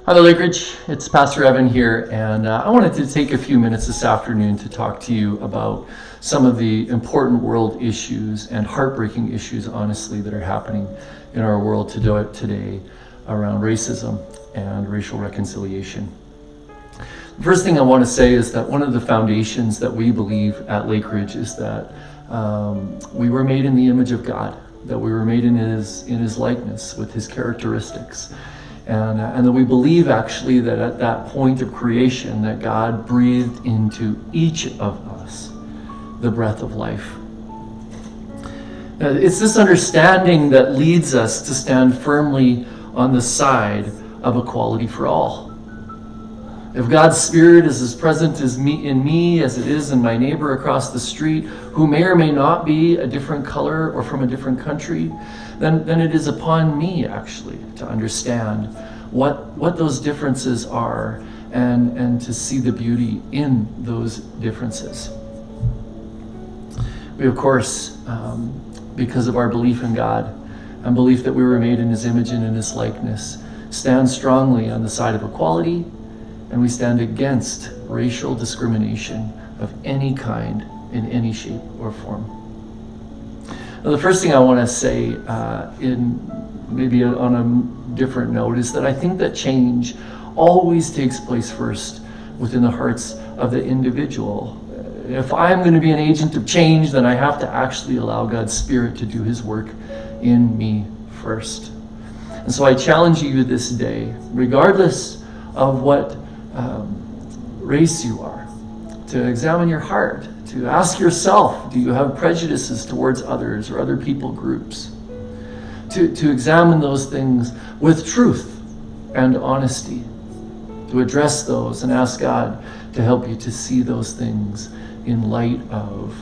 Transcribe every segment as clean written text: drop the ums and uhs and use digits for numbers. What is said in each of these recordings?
Hi, Lakeridge. It's Pastor Evan here, and I wanted to take a few minutes this afternoon to talk to you about some of the important world issues and heartbreaking issues, honestly, that are happening in our world today around racism and racial reconciliation. The first thing I want to say is that one of the foundations that we believe at Lakeridge is that we were made in the image of God, that we were made in His likeness with His characteristics. And that we believe actually that at that point of creation that God breathed into each of us the breath of life. It's this understanding that leads us to stand firmly on the side of equality for all. If God's Spirit is as present in me as it is in my neighbor across the street, who may or may not be a different color or from a different country, then it is upon me actually to understand what those differences are and to see the beauty in those differences. We, of course, because of our belief in God and belief that we were made in His image and in His likeness, stand strongly on the side of equality, and we stand against racial discrimination of any kind in any shape or form. Now, the first thing I want to say on a different note is that I think that change always takes place first within the hearts of the individual. If I'm going to be an agent of change, then I have to actually allow God's Spirit to do His work in me first. And so I challenge you this day, regardless of what race you are, to examine your heart, to ask yourself, do you have prejudices towards others or other people groups? To examine those things with truth and honesty, to address those and ask God to help you to see those things in light of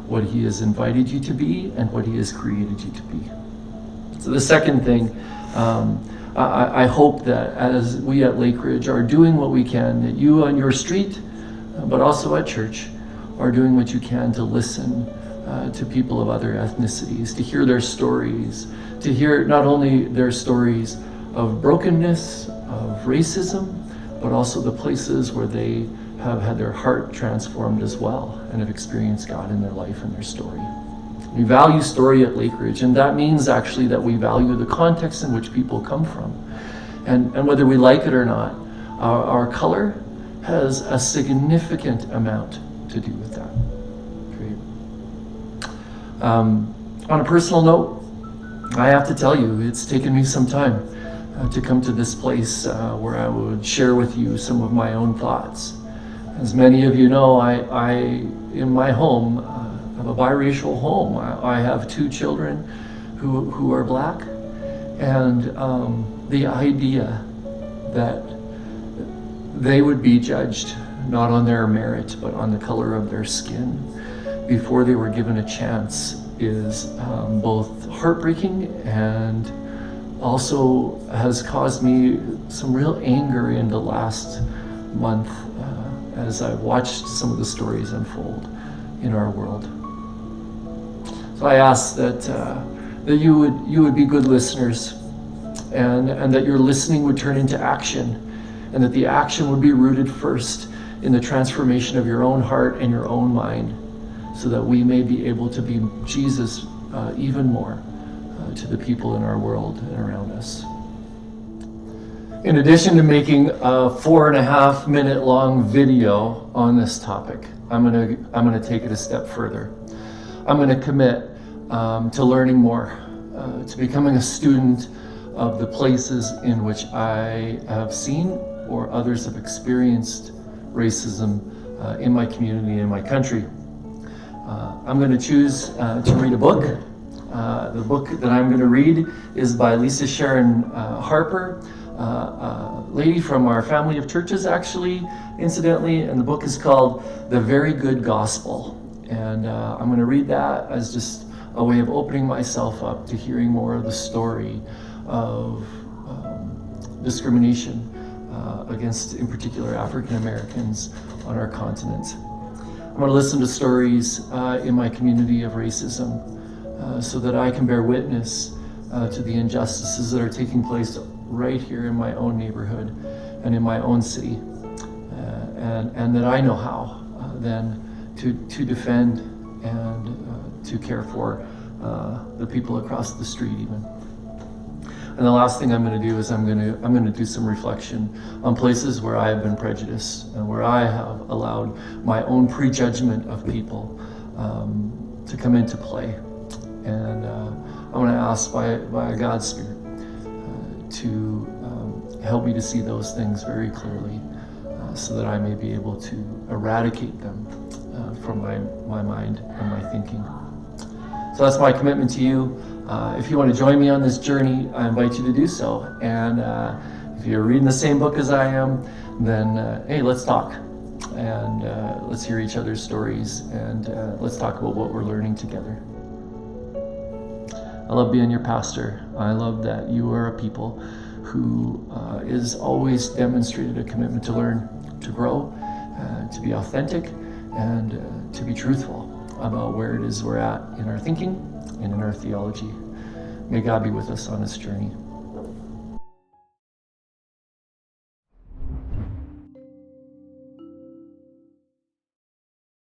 what He has invited you to be and what He has created you to be. So the second thing, I hope that as we at Lakeridge are doing what we can, that you on your street, but also at church, are doing what you can to listen to people of other ethnicities, to hear their stories, to hear not only their stories of brokenness, of racism, but also the places where they have had their heart transformed as well and have experienced God in their life and their story. We value story at Lakeridge, and that means actually that we value the context in which people come from. And whether we like it or not, our color has a significant amount to do with that. Great. On a personal note, I have to tell you, it's taken me some time to come to this place where I would share with you some of my own thoughts. As many of you know, I in my home, have a biracial home. I have two children who are black, and the idea that they would be judged not on their merit but on the color of their skin before they were given a chance is both heartbreaking and also has caused me some real anger in the last month as I've watched some of the stories unfold in our world. So I ask that you would be good listeners, and that your listening would turn into action, and that the action would be rooted first in the transformation of your own heart and your own mind, so that we may be able to be Jesus even more to the people in our world and around us. In addition to making a 4.5 minute long video on this topic, I'm gonna take it a step further. I'm gonna commit to learning more, to becoming a student of the places in which I have seen or others have experienced racism in my community, in my country. I'm going to choose to read a book. The book that I'm going to read is by Lisa Sharon Harper, a lady from our family of churches, actually, incidentally, and the book is called The Very Good Gospel. And I'm going to read that as just a way of opening myself up to hearing more of the story of discrimination against, in particular, African Americans on our continent. I'm going to listen to stories in my community of racism so that I can bear witness to the injustices that are taking place right here in my own neighborhood and in my own city, and that I know how then to defend and to care for the people across the street even. And the last thing I'm going to do is I'm going to do some reflection on places where I have been prejudiced and where I have allowed my own prejudgment of people to come into play. And I want to ask by God's Spirit to help me to see those things very clearly, so that I may be able to eradicate them from my mind and my thinking. So that's my commitment to you. If you want to join me on this journey, I invite you to do so. And if you're reading the same book as I am, then hey, let's talk. And let's hear each other's stories, and let's talk about what we're learning together. I love being your pastor. I love that you are a people who is always demonstrated a commitment to learn, to grow, to be authentic, and to be truthful about where it is we're at in our thinking and in our theology. May God be with us on this journey.